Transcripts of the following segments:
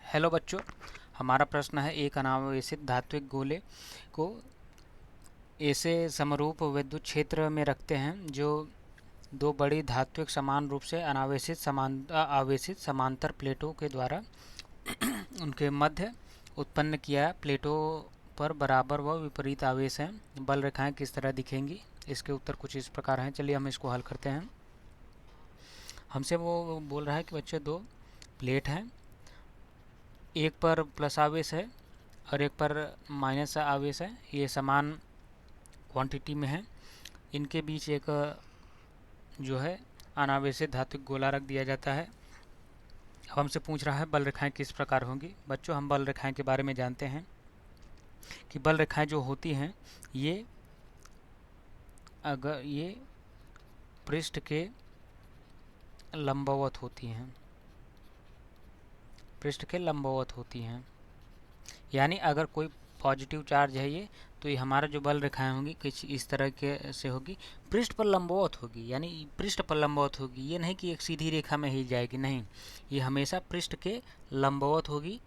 Hello बच्चों, हमारा प्रश्न है एक अनावेशित धात्विक गोले को ऐसे समरूप विद्युत क्षेत्र में रखते हैं जो दो बड़ी धात्विक समान रूप से आवेशित समांतर प्लेटों के द्वारा उनके मध्य उत्पन्न किया। प्लेटों पर बराबर व विपरीत आवेश हैं। बल रेखाएं किस तरह दिखेंगी? इसके उत्तर कुछ इस प्रकार हैं। चलिए हम इसको हल करते हैं। हमसे वो बोल रहा है कि बच्चे दो प्लेट हैं, एक पर प्लस आवेश है और एक पर माइनस आवेश है। ये समान क्वांटिटी में है। इनके बीच एक जो है अनावेशित धात्विक गोला रख दिया जाता है। अब हमसे पूछ रहा है बल रेखाएं किस प्रकार होंगी। बच्चों, हम बल रेखाएं के बारे में जानते हैं कि बल रेखाएं जो होती हैं ये पृष्ठ के लंबवत होती हैं। पृष्ठ के लंबवत होती हैं, यानी अगर कोई पॉजिटिव चार्ज है ये, तो ये हमारा जो बल रेखाएं होंगी कुछ इस तरह के से होगी। पृष्ठ पर लंबवत होगी, यानी पृष्ठ पर लंबवत होगी। ये नहीं कि एक सीधी रेखा में ही जाएगी, नहीं, ये हमेशा पृष्ठ के लंबवत होगी,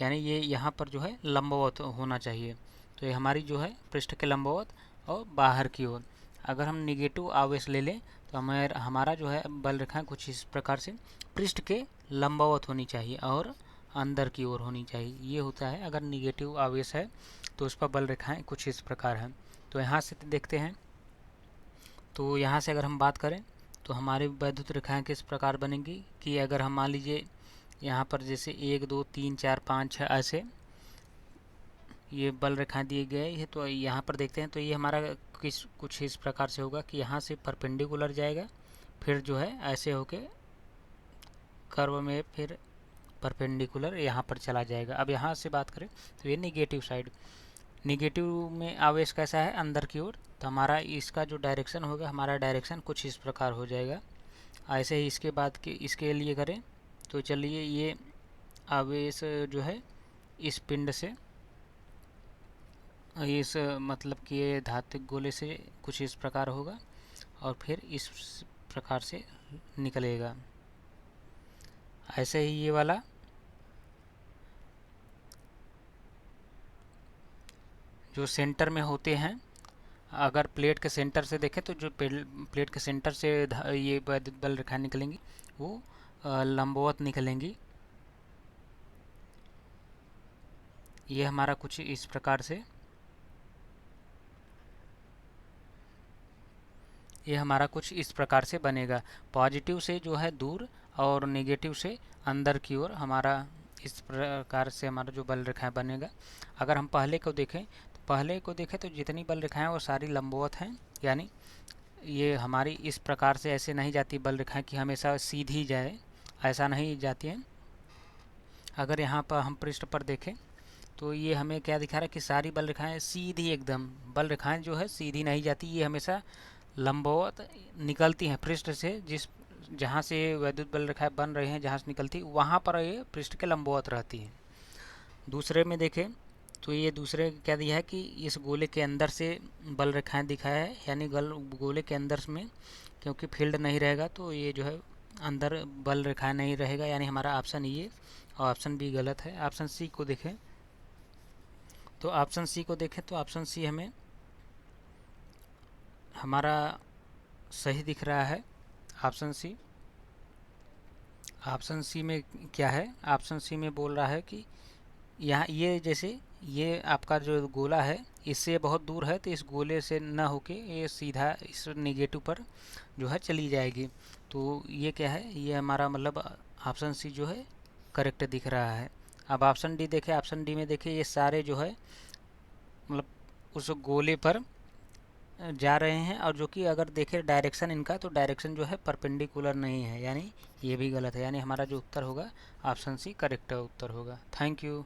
यानी ये यहाँ पर जो है लंबवत होना चाहिए। तो ये हमारी जो है पृष्ठ के लंबवत और बाहर की ओर। अगर हम निगेटिव आवेश ले लें तो हमारा जो है बल रेखाएं कुछ इस प्रकार से पृष्ठ के लंबवत होनी चाहिए और अंदर की ओर होनी चाहिए। ये होता है अगर निगेटिव आवेश है तो उस पर बल रेखाएं कुछ इस प्रकार हैं। तो यहाँ से देखते हैं, तो यहाँ से अगर हम बात करें तो हमारी वैद्युत रेखाएं किस प्रकार बनेंगी कि अगर हम मान लीजिए यहाँ पर जैसे 1 2 3 4 5 6 ऐसे ये बल रेखाएं दिए गए हैं, तो यहाँ पर देखते हैं तो ये हमारा कुछ इस प्रकार से होगा कि यहाँ से परपेंडिकुलर जाएगा, फिर जो है ऐसे होके कर्व में फिर परपेंडिकुलर यहाँ पर चला जाएगा। अब यहाँ से बात करें तो ये निगेटिव साइड, निगेटिव में आवेश कैसा है अंदर की ओर, तो हमारा इसका जो डायरेक्शन होगा, हमारा डायरेक्शन कुछ इस प्रकार हो जाएगा। ऐसे ही इसके बाद के इसके लिए करें तो चलिए ये आवेश जो है इस पिंड से इस मतलब कि ये धात्विक गोले से कुछ इस प्रकार होगा और फिर इस प्रकार से निकलेगा। ऐसे ही ये वाला जो सेंटर में होते हैं, अगर प्लेट के सेंटर से देखें तो जो प्लेट के सेंटर से ये वैद्युत बल रेखाएं निकलेंगी वो लंबवत निकलेंगी। ये हमारा कुछ इस प्रकार से बनेगा। पॉजिटिव से जो है दूर और नेगेटिव से अंदर की ओर हमारा इस प्रकार से हमारा जो बल रेखाएं बनेगा। अगर हम पहले को देखें तो जितनी बल रेखाएं वो सारी लंबवत हैं, यानी ये हमारी इस प्रकार से ऐसे नहीं जाती बल रेखाएं कि हमेशा सीधी जाए, ऐसा नहीं जाती हैं। अगर यहाँ पर हम पृष्ठ पर देखें तो ये हमें क्या दिखा रहा है कि सारी बल रेखाएं सीधी, एकदम बल रेखाएं जो है सीधी नहीं जाती, ये हमेशा लंबवत निकलती हैं पृष्ठ से। जहाँ से वैद्युत बल रेखाएं बन रही हैं, जहाँ से निकलती वहाँ पर ये पृष्ठ के लंबवत रहती हैं। दूसरे में देखें तो ये दूसरे क्या दिया है कि इस गोले के अंदर से बल रेखाएं दिखाया है, यानी गोले के अंदर में क्योंकि फील्ड नहीं रहेगा तो ये जो है अंदर बल रेखाएं नहीं रहेगा, यानी हमारा ऑप्शन ये और ऑप्शन बी गलत है। ऑप्शन सी को देखें तो ऑप्शन सी हमें हमारा सही दिख रहा है। ऑप्शन सी में क्या है, ऑप्शन सी में बोल रहा है कि यहाँ ये जैसे ये आपका जो गोला है इससे बहुत दूर है, तो इस गोले से न होके ये सीधा इस निगेटिव पर जो है चली जाएगी। तो ये क्या है, ये हमारा मतलब ऑप्शन सी जो है करेक्ट दिख रहा है। अब ऑप्शन डी देखें, ऑप्शन डी में देखिए ये सारे जो है मतलब उस गोले पर जा रहे हैं, और जो कि अगर देखें डायरेक्शन इनका, तो डायरेक्शन जो है परपेंडिकुलर नहीं है, यानी ये भी गलत है, यानी हमारा जो उत्तर होगा ऑप्शन सी करेक्ट उत्तर होगा। Thank you.